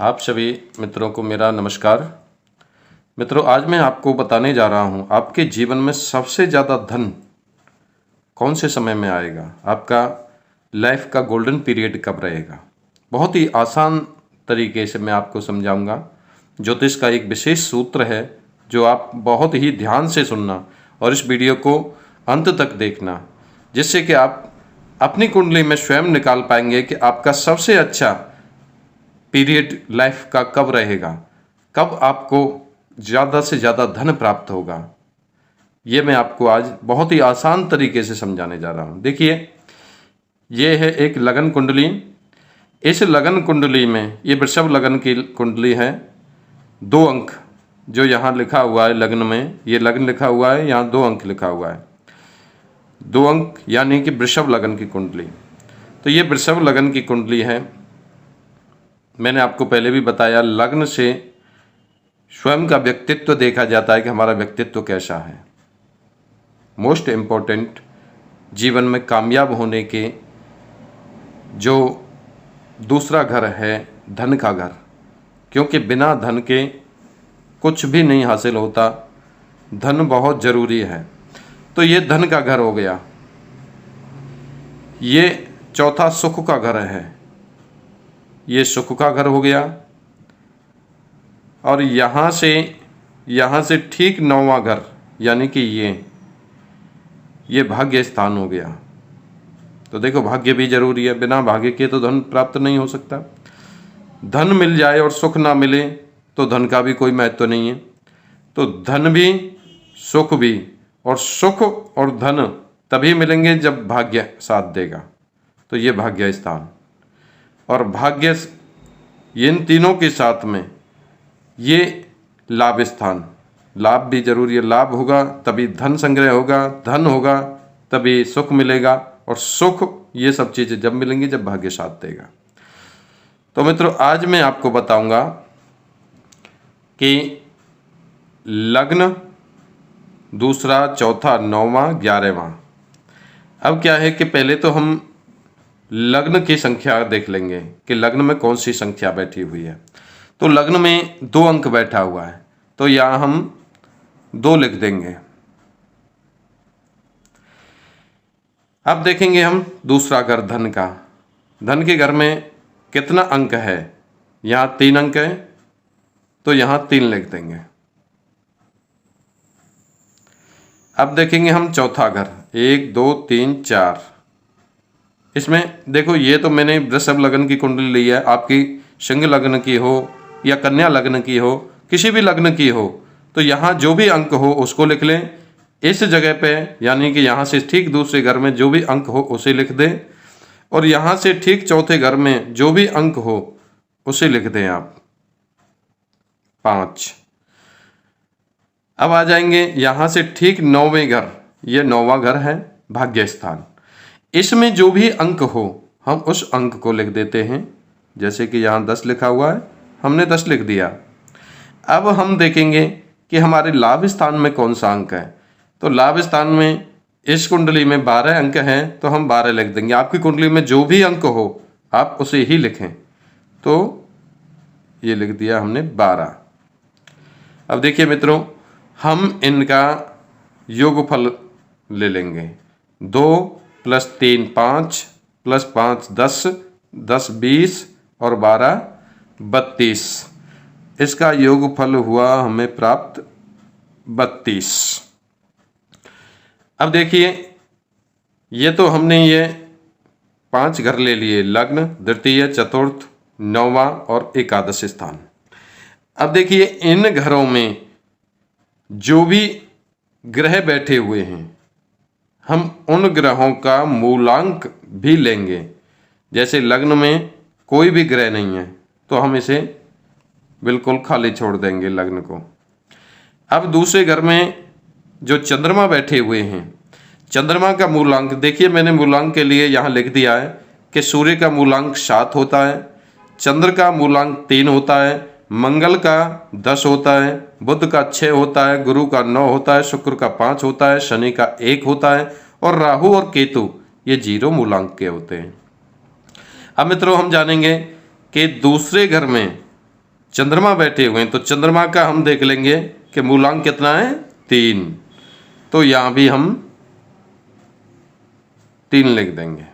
आप सभी मित्रों को मेरा नमस्कार। मित्रों, आज मैं आपको बताने जा रहा हूँ आपके जीवन में सबसे ज़्यादा धन कौन से समय में आएगा, आपका लाइफ का गोल्डन पीरियड कब रहेगा। बहुत ही आसान तरीके से मैं आपको समझाऊंगा। ज्योतिष का एक विशेष सूत्र है जो आप बहुत ही ध्यान से सुनना और इस वीडियो को अंत तक देखना, जिससे कि आप अपनी कुंडली में स्वयं निकाल पाएंगे कि आपका सबसे अच्छा पीरियड लाइफ का कब रहेगा, कब आपको ज़्यादा से ज़्यादा धन प्राप्त होगा। ये मैं आपको आज बहुत ही आसान तरीके से समझाने जा रहा हूँ। देखिए, ये है एक लगन कुंडली। इस लगन कुंडली में, ये वृषभ लगन की कुंडली है। 2 अंक जो यहाँ लिखा हुआ है लग्न में, ये लग्न लिखा हुआ है, यहाँ 2 अंक लिखा हुआ है। 2 अंक यानी कि वृषभ लगन की कुंडली। तो ये वृषभ लगन की कुंडली है। मैंने आपको पहले भी बताया, लग्न से स्वयं का व्यक्तित्व देखा जाता है कि हमारा व्यक्तित्व कैसा है। मोस्ट इम्पोर्टेंट, जीवन में कामयाब होने के जो दूसरा घर है धन का घर, क्योंकि बिना धन के कुछ भी नहीं हासिल होता। धन बहुत ज़रूरी है। तो ये धन का घर हो गया। ये चौथा सुख का घर है, ये सुख का घर हो गया। और यहाँ से ठीक 9वां घर यानी कि ये भाग्य स्थान हो गया। तो देखो, भाग्य भी जरूरी है, बिना भाग्य के तो धन प्राप्त नहीं हो सकता। धन मिल जाए और सुख ना मिले तो धन का भी कोई महत्व नहीं है। तो धन भी सुख भी, और सुख और धन तभी मिलेंगे जब भाग्य साथ देगा। तो ये भाग्य स्थान और भाग्य, इन तीनों के साथ में ये लाभ स्थान। लाभ भी जरूरी है। लाभ होगा तभी धन संग्रह होगा, धन होगा तभी सुख मिलेगा, और सुख, ये सब चीज़ें जब मिलेंगी जब भाग्य साथ देगा। तो मित्रों, आज मैं आपको बताऊंगा कि लग्न, दूसरा, चौथा, 9वां, 11वां। अब क्या है कि पहले तो हम लग्न की संख्या देख लेंगे कि लग्न में कौन सी संख्या बैठी हुई है। तो लग्न में 2 अंक बैठा हुआ है, तो यहाँ हम 2 लिख देंगे। अब देखेंगे हम दूसरा घर धन का। धन के घर में कितना अंक है? यहाँ 3 अंक है, तो यहाँ 3 लिख देंगे। अब देखेंगे हम चौथा घर, 1 2 3 4। इसमें देखो, ये तो मैंने वृषभ लगन की कुंडली ली है। आपकी सिंह लग्न की हो या कन्या लग्न की हो, किसी भी लग्न की हो, तो यहाँ जो भी अंक हो उसको लिख लें इस जगह पे, यानी कि यहाँ से ठीक दूसरे घर में जो भी अंक हो उसे लिख दें, और यहाँ से ठीक चौथे घर में जो भी अंक हो उसे लिख दें आप 5। अब आ जाएंगे यहाँ से ठीक 9वें घर। ये 9वां घर है भाग्य स्थान। इसमें जो भी अंक हो हम उस अंक को लिख देते हैं। जैसे कि यहाँ 10 लिखा हुआ है, हमने 10 लिख दिया। अब हम देखेंगे कि हमारे लाभ स्थान में कौन सा अंक है। तो लाभ स्थान में इस कुंडली में 12 अंक हैं, तो हम 12 लिख देंगे। आपकी कुंडली में जो भी अंक हो आप उसे ही लिखें। तो ये लिख दिया हमने 12। अब देखिए मित्रों, हम इनका योगफल ले लेंगे। 2 + 3 5 + 5 10, 10 20 और 12 32। इसका योगफल हुआ हमें प्राप्त 32। अब देखिए, ये तो हमने ये 5 घर ले लिए, लग्न, द्वितीय, चतुर्थ, 9वां और एकादश स्थान। अब देखिए, इन घरों में जो भी ग्रह बैठे हुए हैं हम उन ग्रहों का मूलांक भी लेंगे। जैसे लग्न में कोई भी ग्रह नहीं है तो हम इसे बिल्कुल खाली छोड़ देंगे लग्न को। अब दूसरे घर में जो चंद्रमा बैठे हुए हैं, चंद्रमा का मूलांक देखिए, मैंने मूलांक के लिए यहाँ लिख दिया है कि सूर्य का मूलांक 7 होता है, चंद्र का मूलांक 3 होता है, मंगल का 10 होता है, बुध का 6 होता है, गुरु का 9 होता है, शुक्र का 5 होता है, शनि का 1 होता है, और राहु और केतु ये 0 मूलांक के होते हैं। अब मित्रों, हम जानेंगे कि दूसरे घर में चंद्रमा बैठे हुए हैं, तो चंद्रमा का हम देख लेंगे कि मूलांक कितना है, 3। तो यहाँ भी हम 3 लिख देंगे।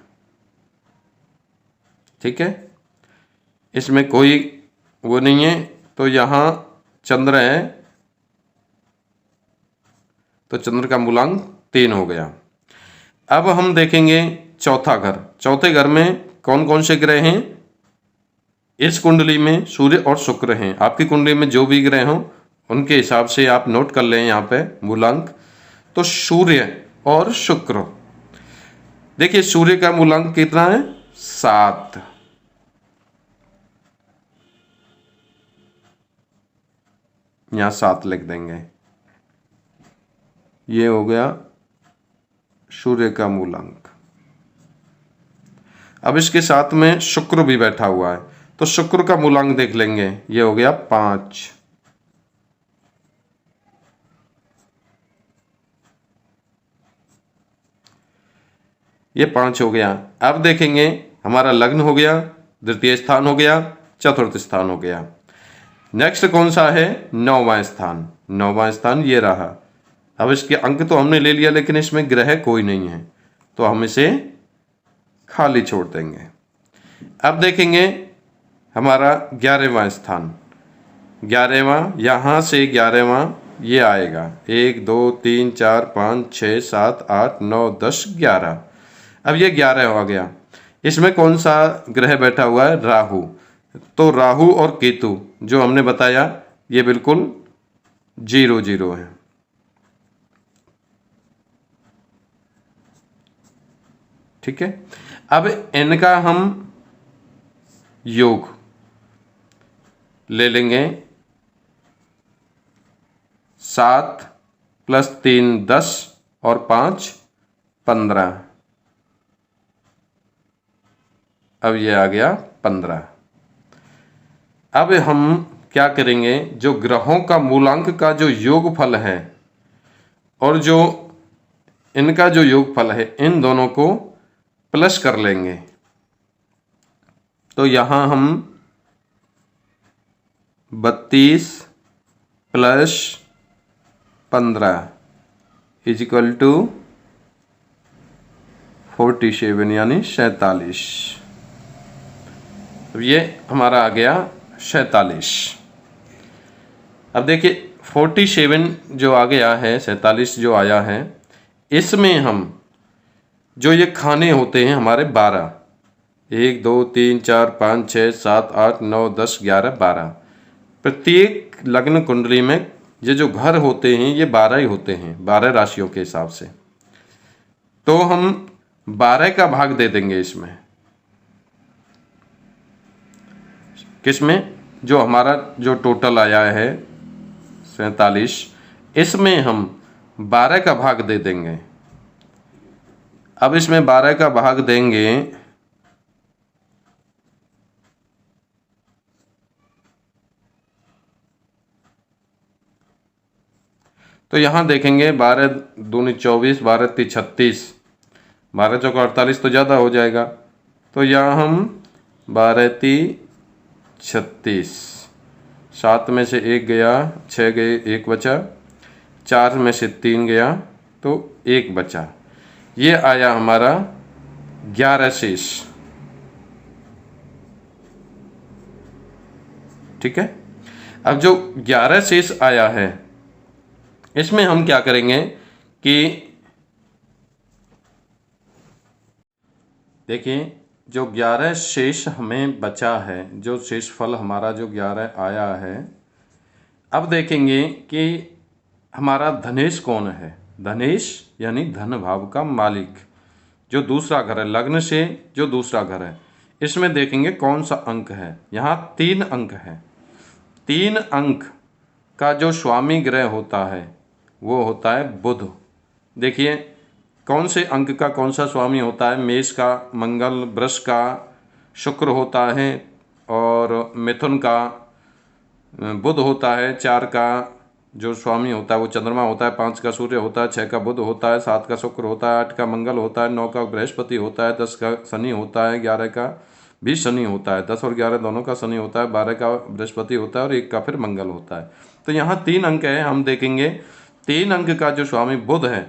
ठीक है, इसमें कोई वो नहीं है। तो यहाँ चंद्र है, तो चंद्र का मूलांक 3 हो गया। अब हम देखेंगे चौथा घर। चौथे घर में कौन कौन से ग्रह हैं? इस कुंडली में सूर्य और शुक्र हैं। आपकी कुंडली में जो भी ग्रह हों उनके हिसाब से आप नोट कर लें यहाँ पे मूलांक। तो सूर्य और शुक्र, देखिए सूर्य का मूलांक कितना है, 7। यहाँ 7 लिख देंगे। ये हो गया सूर्य का मूलांक। अब इसके साथ में शुक्र भी बैठा हुआ है, तो शुक्र का मूलांक देख लेंगे। ये हो गया 5। ये 5 हो गया। अब देखेंगे हमारा लग्न हो गया, द्वितीय स्थान हो गया, चतुर्थ स्थान हो गया। नेक्स्ट कौन सा है, 9वां स्थान। 9वां स्थान ये रहा। अब इसके अंक तो हमने ले लिया, लेकिन इसमें ग्रह कोई नहीं है, तो हम इसे खाली छोड़ देंगे। अब देखेंगे हमारा 11वां स्थान। 11वां, यहाँ से 11वां ये आएगा, 1 2 3 4 5 6 7 8 9 10 11। अब ये 11 हो गया। इसमें कौन सा ग्रह बैठा हुआ है, राहु। तो राहु और केतु जो हमने बताया ये बिल्कुल 0 0 है। ठीक है, अब इनका हम योग ले लेंगे। 7 + 3 10 और 5 15। अब ये आ गया 15। अब हम क्या करेंगे, जो ग्रहों का मूलांक का जो योगफल है और जो इनका जो योगफल है, इन दोनों को प्लस कर लेंगे। तो यहां हम 32 + 15 = 47 यानी 47। अब ये हमारा आ गया 47। अब देखिए 47 जो आ गया है, 47 जो आया है, इसमें हम जो ये खाने होते हैं हमारे 12, 1 2 3 4 5 6 7 8 9 10 11 12। प्रत्येक लग्न कुंडली में ये जो घर होते हैं ये 12 ही होते हैं, 12 राशियों के हिसाब से। तो हम 12 का भाग दे देंगे इसमें। किसमें, जो हमारा जो टोटल आया है 47, इसमें हम 12 का भाग दे देंगे। अब इसमें 12 का भाग देंगे तो यहाँ देखेंगे 12 दूनी 24, 12 × 36, 12 × 48 तो ज़्यादा हो जाएगा। तो यहाँ हम 12 × 36, 7 में से 1 गया, 6 गए, 1 बचा, 4 में से 3 गया तो 1 बचा। ये आया हमारा 11 शेष। ठीक है, अब जो 11 शेष आया है इसमें हम क्या करेंगे कि देखिए जो 11 शेष हमें बचा है, जो शेष फल हमारा जो 11 आया है, अब देखेंगे कि हमारा धनेश कौन है। धनेश यानी धन भाव का मालिक, जो दूसरा घर है, लग्न से जो दूसरा घर है, इसमें देखेंगे कौन सा अंक है। यहाँ 3 अंक है। 3 अंक का जो स्वामी ग्रह होता है वो होता है बुध। देखिए कौन से अंक का कौन सा स्वामी होता है, मेष का मंगल, वृष का शुक्र होता है और मिथुन का बुध होता है। 4 का जो स्वामी होता है वो चंद्रमा होता है, 5 का सूर्य होता है, 6 का बुध होता है, 7 का शुक्र होता है, 8 का मंगल होता है, 9 का बृहस्पति होता है, 10 का शनि होता है, 11 का भी शनि होता है। 10 और 11 दोनों का शनि होता है, 12 का बृहस्पति होता है और 1 का फिर मंगल होता है। तो यहाँ 3 अंक है, हम देखेंगे 3 अंक का जो स्वामी बुध है,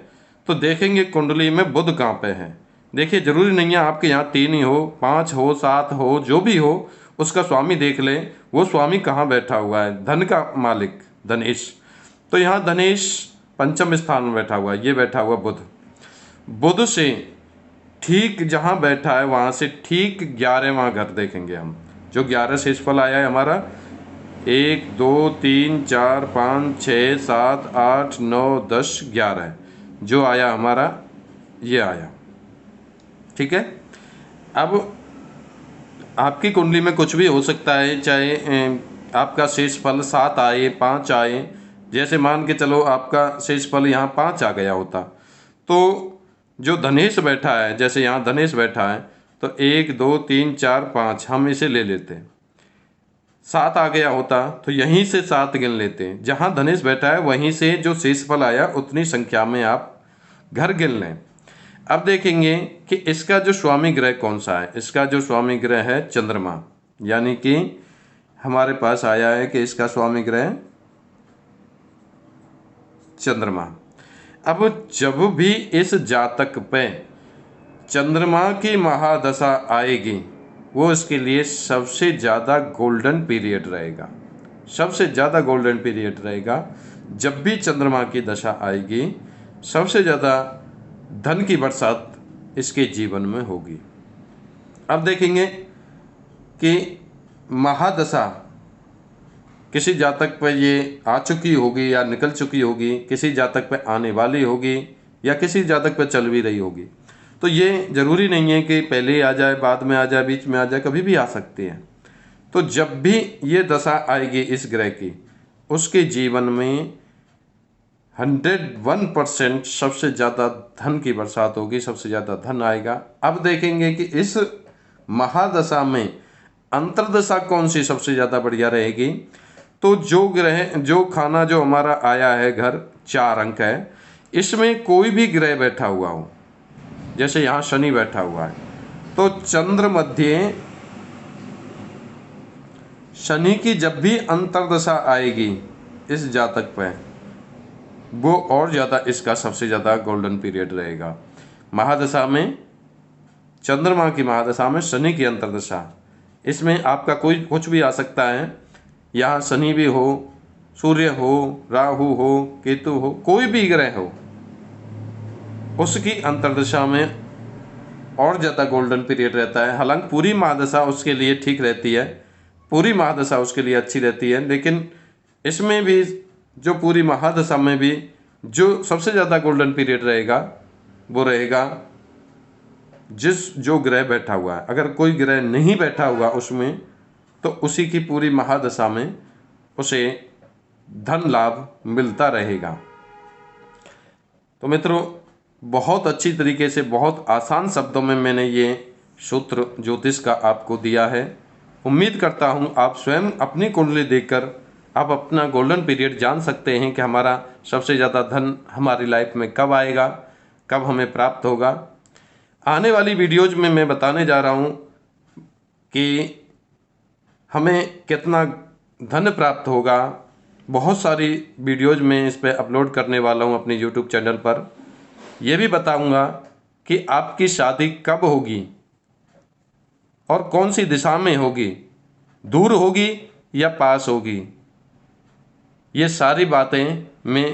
तो देखेंगे कुंडली में बुध कहाँ पे है। देखिए जरूरी नहीं है आपके यहाँ 3 ही हो, 5 हो, 7 हो, जो भी हो उसका स्वामी देख ले, वो स्वामी कहाँ बैठा हुआ है। धन का मालिक धनेश, तो यहाँ धनेश पंचम स्थान में बैठा हुआ है, ये बैठा हुआ बुध। बुध से ठीक जहाँ बैठा है वहाँ से ठीक 11वां घर देखेंगे हम, जो 11 शेषफल आया है हमारा 1 2 3 4 5 6 7 8 9 10 11 जो आया हमारा ये आया। ठीक है, अब आपकी कुंडली में कुछ भी हो सकता है, चाहे आपका शेषफल 7 आए 5 आए। जैसे मान के चलो आपका शेषफल यहाँ 5 आ गया होता, तो जो धनेश बैठा है, जैसे यहाँ धनेश बैठा है तो 1 2 3 4 5 हम इसे ले लेते हैं। 7 आ गया होता तो यहीं से 7 गिन लेते हैं, जहाँ धनेश बैठा है वहीं से जो शेषफल आया उतनी संख्या में आप घर गिन लें। अब देखेंगे कि इसका जो स्वामी ग्रह कौन सा है। इसका जो स्वामी ग्रह है चंद्रमा, यानी कि हमारे पास आया है कि इसका स्वामी ग्रह चंद्रमा। अब जब भी इस जातक पे चंद्रमा की महादशा आएगी, वो इसके लिए सबसे ज़्यादा गोल्डन पीरियड रहेगा। सबसे ज़्यादा गोल्डन पीरियड रहेगा जब भी चंद्रमा की दशा आएगी, सबसे ज़्यादा धन की बरसात इसके जीवन में होगी। अब देखेंगे कि महादशा किसी जातक पर ये आ चुकी होगी या निकल चुकी होगी, किसी जातक पर आने वाली होगी या किसी जातक पर चल भी रही होगी। तो ये ज़रूरी नहीं है कि पहले आ जाए, बाद में आ जाए, बीच में आ जाए, कभी भी आ सकती है। तो जब भी ये दशा आएगी इस ग्रह की, उसके जीवन में 101% सबसे ज़्यादा धन की बरसात होगी, सबसे ज़्यादा धन आएगा। अब देखेंगे कि इस महादशा में अंतर्दशा कौन सी सबसे ज़्यादा बढ़िया रहेगी। तो जो ग्रह, जो खाना जो हमारा आया है घर 4 अंक है, इसमें कोई भी ग्रह बैठा हुआ हो, जैसे यहाँ शनि बैठा हुआ है, तो चंद्र मध्य शनि की जब भी अंतर्दशा आएगी इस जातक पे, वो और ज़्यादा इसका सबसे ज़्यादा गोल्डन पीरियड रहेगा। महादशा में, चंद्रमा की महादशा में शनि की अंतर्दशा, इसमें आपका कोई कुछ भी आ सकता है। यहाँ शनि भी हो, सूर्य हो, राहु हो, केतु हो, कोई भी ग्रह हो, उसकी अंतर्दशा में और ज़्यादा गोल्डन पीरियड रहता है। हालांकि पूरी महादशा उसके लिए ठीक रहती है, पूरी महादशा उसके लिए अच्छी रहती है, लेकिन इसमें भी जो पूरी महादशा में भी जो सबसे ज़्यादा गोल्डन पीरियड रहेगा वो रहेगा जो ग्रह बैठा हुआ है। अगर कोई ग्रह नहीं बैठा हुआ उसमें, तो उसी की पूरी महादशा में उसे धन लाभ मिलता रहेगा। तो मित्रों, बहुत अच्छी तरीके से, बहुत आसान शब्दों में मैंने ये सूत्र ज्योतिष का आपको दिया है। उम्मीद करता हूँ आप स्वयं अपनी कुंडली देखकर आप अपना गोल्डन पीरियड जान सकते हैं कि हमारा सबसे ज़्यादा धन हमारी लाइफ में कब आएगा, कब हमें प्राप्त होगा। आने वाली वीडियोज में मैं बताने जा रहा हूँ कि हमें कितना धन प्राप्त होगा। बहुत सारी वीडियोज में इस पर अपलोड करने वाला हूँ अपने यूट्यूब चैनल पर। यह भी बताऊँगा कि आपकी शादी कब होगी और कौन सी दिशा में होगी, दूर होगी या पास होगी। ये सारी बातें मैं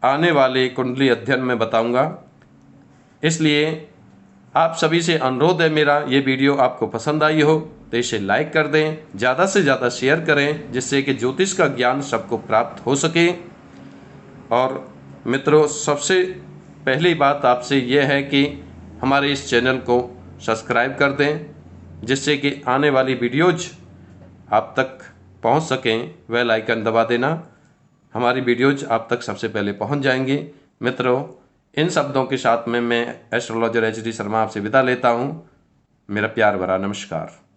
आने वाले कुंडली अध्ययन में बताऊँगा। इसलिए आप सभी से अनुरोध है मेरा, ये वीडियो आपको पसंद आई हो तो इसे लाइक कर दें, ज़्यादा से ज़्यादा शेयर करें, जिससे कि ज्योतिष का ज्ञान सबको प्राप्त हो सके। और मित्रों, सबसे पहली बात आपसे यह है कि हमारे इस चैनल को सब्सक्राइब कर दें, जिससे कि आने वाली वीडियोज आप तक पहुंच सकें। बेल आइकन दबा देना, हमारी वीडियोज आप तक सबसे पहले पहुंच जाएंगी। मित्रों, इन शब्दों के साथ में मैं एस्ट्रोलॉजर HD शर्मा आपसे विदा लेता हूं। मेरा प्यार भरा नमस्कार।